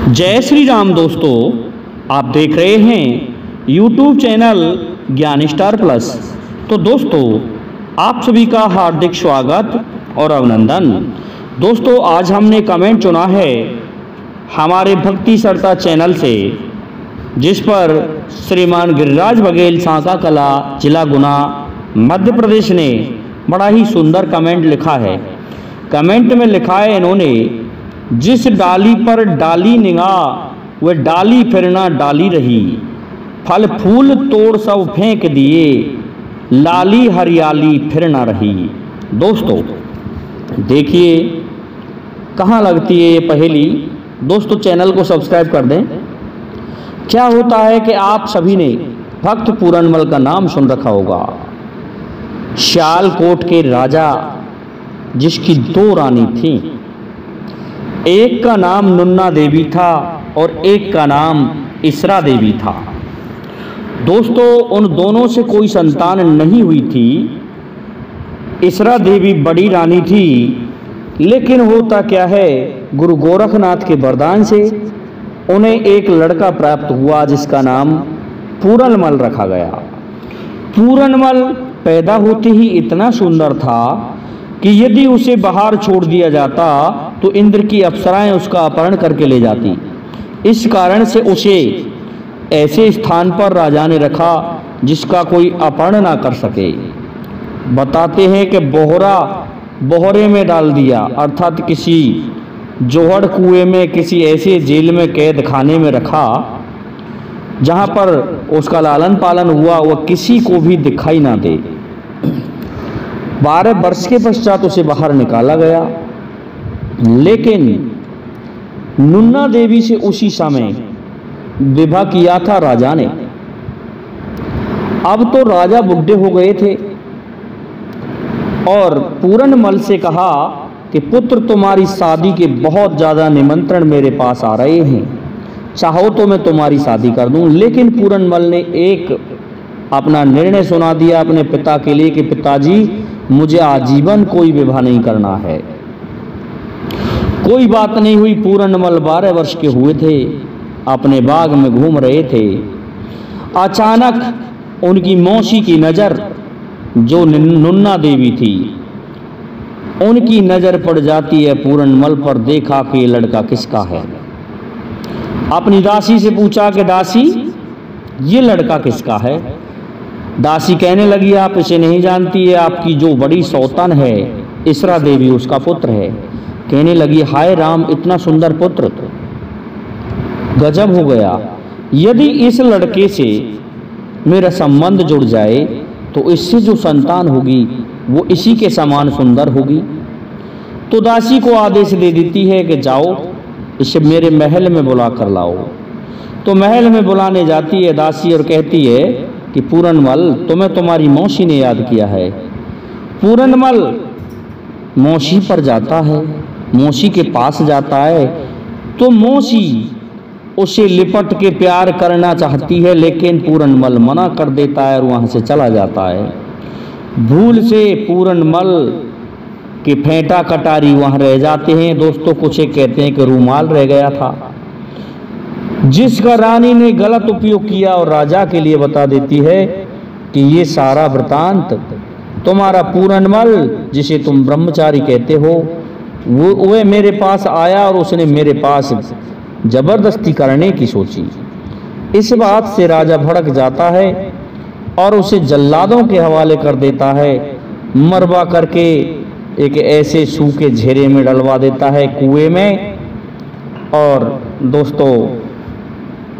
जय श्री राम दोस्तों, आप देख रहे हैं YouTube चैनल ज्ञान स्टार प्लस। तो दोस्तों, आप सभी का हार्दिक स्वागत और अभिनंदन। दोस्तों, आज हमने कमेंट चुना है हमारे भक्ति सरता चैनल से, जिस पर श्रीमान गिरिराज बघेल, सांका कला, जिला गुना, मध्य प्रदेश ने बड़ा ही सुंदर कमेंट लिखा है। कमेंट में लिखा है इन्होंने, जिस डाली पर डाली निगाह वह डाली फिर ना डाली रही, फल फूल तोड़ सब फेंक दिए, लाली हरियाली फिर ना रही। दोस्तों देखिए कहाँ लगती है ये पहेली। दोस्तों चैनल को सब्सक्राइब कर दें। क्या होता है कि आप सभी ने भक्त पूरनमल का नाम सुन रखा होगा। सियालकोट के राजा जिसकी दो रानी थी, एक का नाम नुन्ना देवी था और एक का नाम इसरा देवी था। दोस्तों उन दोनों से कोई संतान नहीं हुई थी। इसरा देवी बड़ी रानी थी, लेकिन होता क्या है, गुरु गोरखनाथ के वरदान से उन्हें एक लड़का प्राप्त हुआ जिसका नाम पूरनमल रखा गया। पूरनमल पैदा होते ही इतना सुंदर था कि यदि उसे बाहर छोड़ दिया जाता तो इंद्र की अप्सराएं उसका अपहरण करके ले जाती। इस कारण से उसे ऐसे स्थान पर राजा ने रखा जिसका कोई अपहरण ना कर सके। बताते हैं कि बोहरे में डाल दिया, अर्थात किसी जोहड़ कुएं में, किसी ऐसे जेल में, कैद खाने में रखा जहां पर उसका लालन पालन हुआ, वह किसी को भी दिखाई ना दे। 12 वर्ष के पश्चात उसे बाहर निकाला गया, लेकिन नुन्ना देवी से उसी समय विवाह किया था राजा ने। अब तो राजा बुढ़े हो गए थे और पूरनमल से कहा कि पुत्र तुम्हारी शादी के बहुत ज़्यादा निमंत्रण मेरे पास आ रहे हैं, चाहो तो मैं तुम्हारी शादी कर दूं। लेकिन पूरनमल ने एक अपना निर्णय सुना दिया अपने पिता के लिए कि पिताजी, मुझे आजीवन कोई विवाह नहीं करना है। कोई बात नहीं हुई। पूरनमल 12 वर्ष के हुए थे, अपने बाग में घूम रहे थे। अचानक उनकी मौसी की नज़र, जो नुन्ना देवी थी, उनकी नज़र पड़ जाती है पूरनमल पर। देखा कि ये लड़का किसका है। अपनी दासी से पूछा कि दासी, ये लड़का किसका है। दासी कहने लगी, आप इसे नहीं जानती है, आपकी जो बड़ी सौतन है इसरा देवी, उसका पुत्र है। कहने लगी, हाय राम, इतना सुंदर पुत्र, गजब हो गया। यदि इस लड़के से मेरा संबंध जुड़ जाए तो इससे जो संतान होगी वो इसी के समान सुंदर होगी। तो दासी को आदेश दे देती है कि जाओ इसे मेरे महल में बुला कर लाओ। तो महल में बुलाने जाती है दासी और कहती है कि पूरनमल, तुम्हें तुम्हारी मौसी ने याद किया है। पूरनमल मौसी पर जाता है, मौसी के पास जाता है, तो मौसी उसे लिपट के प्यार करना चाहती है, लेकिन पूरनमल मना कर देता है और वहाँ से चला जाता है। भूल से पूरनमल के फेंटा कटारी वहाँ रह जाते हैं। दोस्तों कुछ एक कहते हैं कि रूमाल रह गया था, जिसका रानी ने गलत उपयोग किया और राजा के लिए बता देती है कि ये सारा वृतांत तुम्हारा पूरनमल, जिसे तुम ब्रह्मचारी कहते हो, वह मेरे पास आया और उसने मेरे पास जबरदस्ती करने की सोची। इस बात से राजा भड़क जाता है और उसे जल्लादों के हवाले कर देता है। मरवा करके एक ऐसे सूखे झेरे में डलवा देता है, कुएं में। और दोस्तों,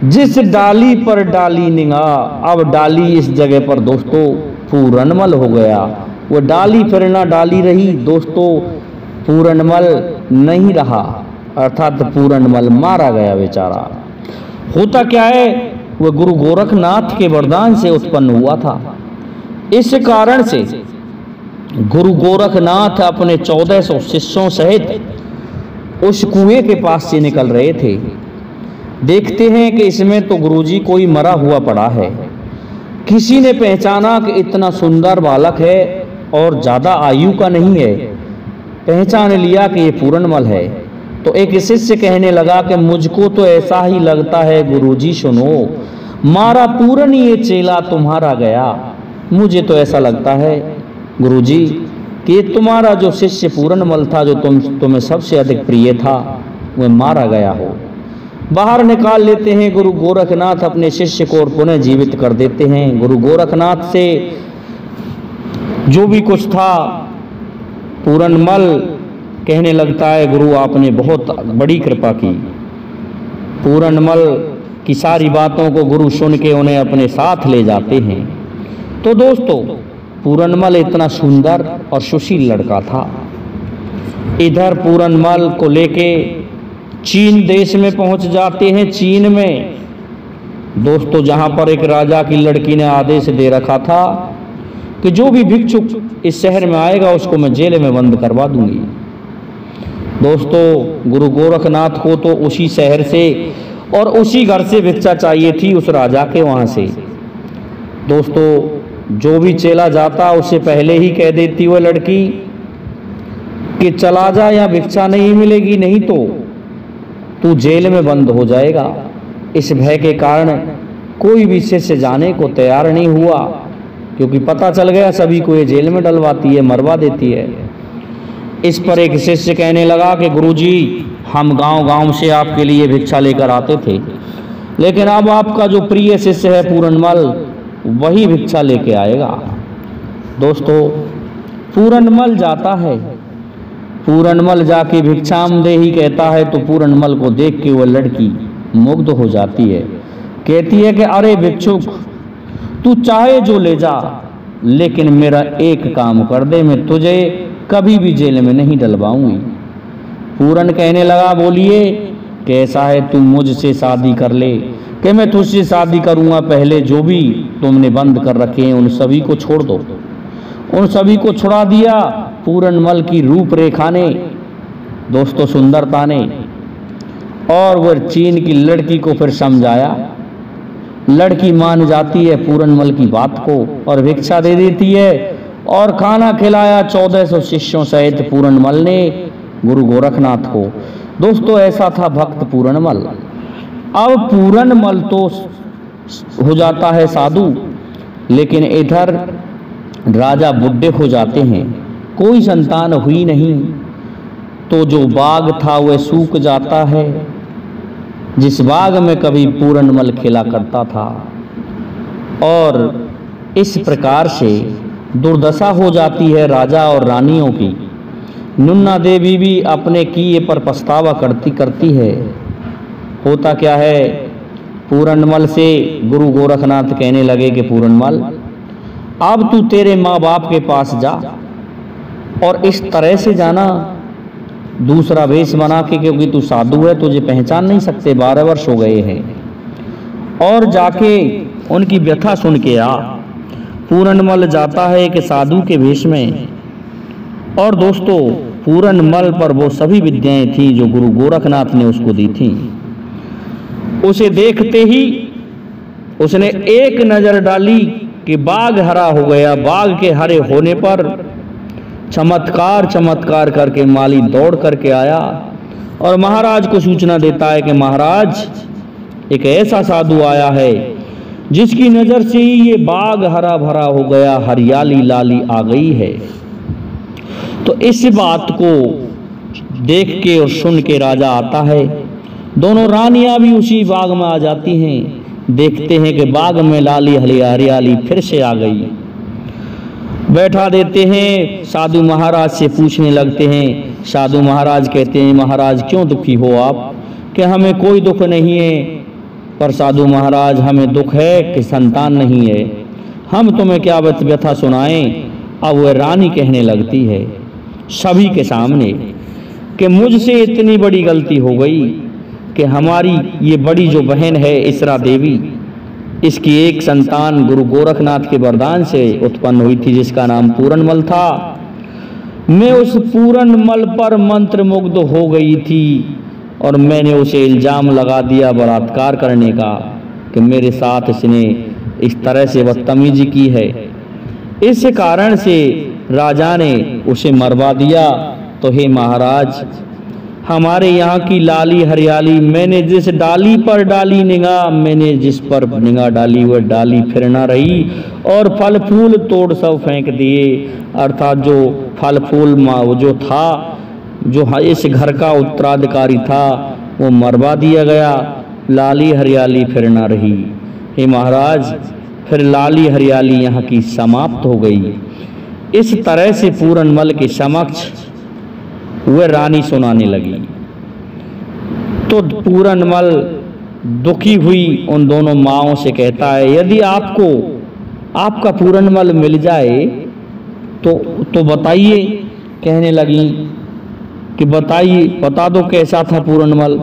जिस डाली पर डाली निगाह, अब डाली इस जगह पर दोस्तों पूरनमल हो गया। वो डाली फिर ना डाली रही। दोस्तों पूरनमल नहीं रहा, अर्थात पूरनमल मारा गया बेचारा। होता क्या है, वह गुरु गोरखनाथ के वरदान से उत्पन्न हुआ था। इस कारण से गुरु गोरखनाथ अपने 1400 शिष्यों सहित उस कुएं के पास से निकल रहे थे। देखते हैं कि इसमें तो गुरुजी कोई मरा हुआ पड़ा है। किसी ने पहचाना कि इतना सुंदर बालक है और ज़्यादा आयु का नहीं है। पहचान लिया कि ये पूरनमल है। तो एक शिष्य कहने लगा कि मुझको तो ऐसा ही लगता है गुरुजी, सुनो, मारा पूरन ये चेला तुम्हारा गया। मुझे तो ऐसा लगता है गुरुजी कि तुम्हारा जो शिष्य पूरनमल था, जो तुम्हें सबसे अधिक प्रिय था, वह मारा गया हो। बाहर निकाल लेते हैं। गुरु गोरखनाथ अपने शिष्य को और पुनः जीवित कर देते हैं। गुरु गोरखनाथ से जो भी कुछ था, पूरनमल कहने लगता है गुरु आपने बहुत बड़ी कृपा की। पूरनमल की सारी बातों को गुरु सुन के उन्हें अपने साथ ले जाते हैं। तो दोस्तों, पूरनमल इतना सुंदर और सुशील लड़का था। इधर पूरनमल को लेके चीन देश में पहुंच जाते हैं। चीन में दोस्तों, जहां पर एक राजा की लड़की ने आदेश दे रखा था कि जो भी भिक्षुक इस शहर में आएगा उसको मैं जेल में बंद करवा दूंगी। दोस्तों, गुरु गोरखनाथ को तो उसी शहर से और उसी घर से भिक्षा चाहिए थी, उस राजा के वहां से। दोस्तों, जो भी चेला जाता उससे पहले ही कह देती वह लड़की कि चला जा, या भिक्षा नहीं मिलेगी, नहीं तो तू जेल में बंद हो जाएगा। इस भय के कारण कोई भी शिष्य जाने को तैयार नहीं हुआ, क्योंकि पता चल गया सभी को ये जेल में डलवाती है, मरवा देती है। इस पर एक शिष्य कहने लगा कि गुरुजी, हम गांव-गांव से आपके लिए भिक्षा लेकर आते थे, लेकिन अब आपका जो प्रिय शिष्य है पूरनमल, वही भिक्षा लेके आएगा। दोस्तों, पूरनमल जाता है। पूरनमल जाके भिक्षामदेहि कहता है तो पूरनमल को देख के वह लड़की मुग्ध हो जाती है। कहती है कि अरे भिक्षुक, तू चाहे जो ले जा, लेकिन मेरा एक काम कर दे, मैं तुझे कभी भी जेल में नहीं डलवाऊंगी। पूरन कहने लगा, बोलिए कैसा है, तू मुझसे शादी कर ले कि मैं तुझसे शादी करूंगा। पहले जो भी तुमने बंद कर रखे हैं उन सभी को छोड़ दो। उन सभी को छुड़ा दिया पूरनमल की रूपरेखा ने, दोस्तों सुंदरता ने, और वह चीन की लड़की को फिर समझाया। लड़की मान जाती है पूरनमल की बात को और भिक्षा दे देती है, और खाना खिलाया 1400 शिष्यों सहित पूरनमल ने गुरु गोरखनाथ को। दोस्तों, ऐसा था भक्त पूरनमल। अब पूरनमल तो हो जाता है साधु, लेकिन इधर राजा बुढ़े हो जाते हैं, कोई संतान हुई नहीं। तो जो बाग था वह सूख जाता है, जिस बाग में कभी पूरनमल खेला करता था। और इस प्रकार से दुर्दशा हो जाती है राजा और रानियों की। नुन्ना देवी भी अपने किए पर पछतावा करती है। होता क्या है, पूरनमल से गुरु गोरखनाथ कहने लगे कि पूरनमल, अब तू तेरे माँ बाप के पास जा, और इस तरह से जाना, दूसरा वेश बना के, क्योंकि तू साधु है, तुझे पहचान नहीं सकते, 12 वर्ष हो गए हैं, और जाके उनकी व्यथा सुन के आ। पूरनमल जाता है कि साधु के वेश में, और दोस्तों पूरनमल पर वो सभी विद्याएं थी जो गुरु गोरखनाथ ने उसको दी थी। उसे देखते ही उसने एक नजर डाली कि बाग हरा हो गया। बाग के हरे होने पर चमत्कार करके माली दौड़ करके आया और महाराज को सूचना देता है कि महाराज, एक ऐसा साधु आया है जिसकी नजर से ही ये बाग हरा भरा हो गया, हरियाली लाली आ गई है। तो इस बात को देख के और सुन के राजा आता है। दोनों रानियां भी उसी बाग में आ जाती हैं। देखते हैं कि बाग में लाली हरियाली फिर से आ गई। बैठा देते हैं, साधु महाराज से पूछने लगते हैं। साधु महाराज कहते हैं, महाराज क्यों दुखी हो आप? कि हमें कोई दुख नहीं है, पर साधु महाराज हमें दुख है कि संतान नहीं है। हम तुम्हें क्या व्यथा सुनाएं? अब वह रानी कहने लगती है सभी के सामने कि मुझसे इतनी बड़ी गलती हो गई कि हमारी ये बड़ी जो बहन है इसरा देवी, इसकी एक संतान गुरु गोरखनाथ के वरदान से उत्पन्न हुई थी जिसका नाम पूरनमल था। मैं उस पूरनमल पर मंत्र मुग्ध हो गई थी और मैंने उसे इल्जाम लगा दिया बलात्कार करने का कि मेरे साथ इसने इस तरह से बदतमीजी की है। इस कारण से राजा ने उसे मरवा दिया। तो हे महाराज, हमारे यहाँ की लाली हरियाली, मैंने जिस डाली पर डाली निगाह, मैंने जिस पर निगाह डाली वह डाली फिर ना रही, और फल फूल तोड़ सब फेंक दिए। अर्थात जो फल फूल जो था, जो इस घर का उत्तराधिकारी था, वो मरवा दिया गया। लाली हरियाली फिर ना रही। हे महाराज, फिर लाली हरियाली यहाँ की समाप्त हो गई। इस तरह से पूरनमल के समक्ष वह रानी सुनाने लगी। तो पूरनमल दुखी हुई उन दोनों माँओं से कहता है, यदि आपको आपका पूरनमल मिल जाए तो बताइए। कहने लगी कि बताइए, बता दो कैसा था पूरनमल।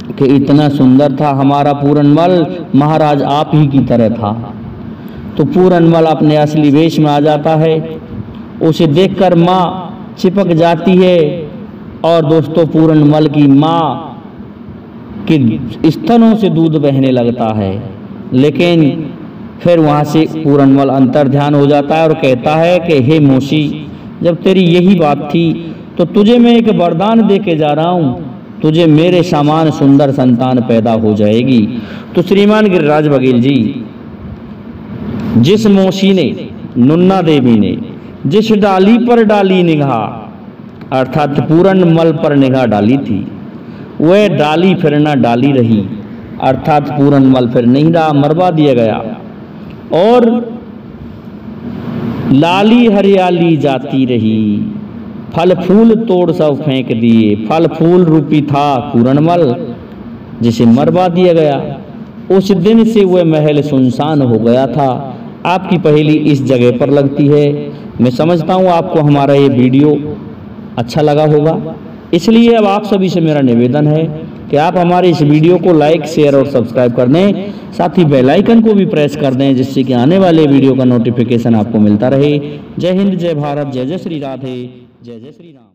कि इतना सुंदर था हमारा पूरनमल, महाराज आप ही की तरह था। तो पूरनमल अपने असली वेश में आ जाता है। उसे देखकर माँ चिपक जाती है, और दोस्तों पूरनमल की माँ के स्तनों से दूध बहने लगता है। लेकिन फिर वहाँ से पूरनमल अंतर्ध्यान हो जाता है और कहता है कि हे मौसी, जब तेरी यही बात थी तो तुझे मैं एक वरदान दे के जा रहा हूँ, तुझे मेरे समान सुंदर संतान पैदा हो जाएगी। तो श्रीमान गिरिराज बघेल जी, जिस मौसी ने, नुन्ना देवी ने जिस डाली पर डाली निगाह, अर्थात पूरनमल पर निगाह डाली थी, वह डाली फिर ना डाली रही। अर्थात पूरनमल फिर नहीं रहा, मरवा दिया गया। और लाली हरियाली जाती रही, फल फूल तोड़ सब फेंक दिए। फल फूल रूपी था पूरनमल, जिसे मरवा दिया गया। उस दिन से वह महल सुनसान हो गया था। आपकी पहेली इस जगह पर लगती है। मैं समझता हूँ आपको हमारा ये वीडियो अच्छा लगा होगा, इसलिए अब आप सभी से मेरा निवेदन है कि आप हमारे इस वीडियो को लाइक, शेयर और सब्सक्राइब कर दें। साथ ही बेल आइकन को भी प्रेस कर दें, जिससे कि आने वाले वीडियो का नोटिफिकेशन आपको मिलता रहे। जय हिंद, जय भारत, जय जय श्री राधे, जय जय श्री राम।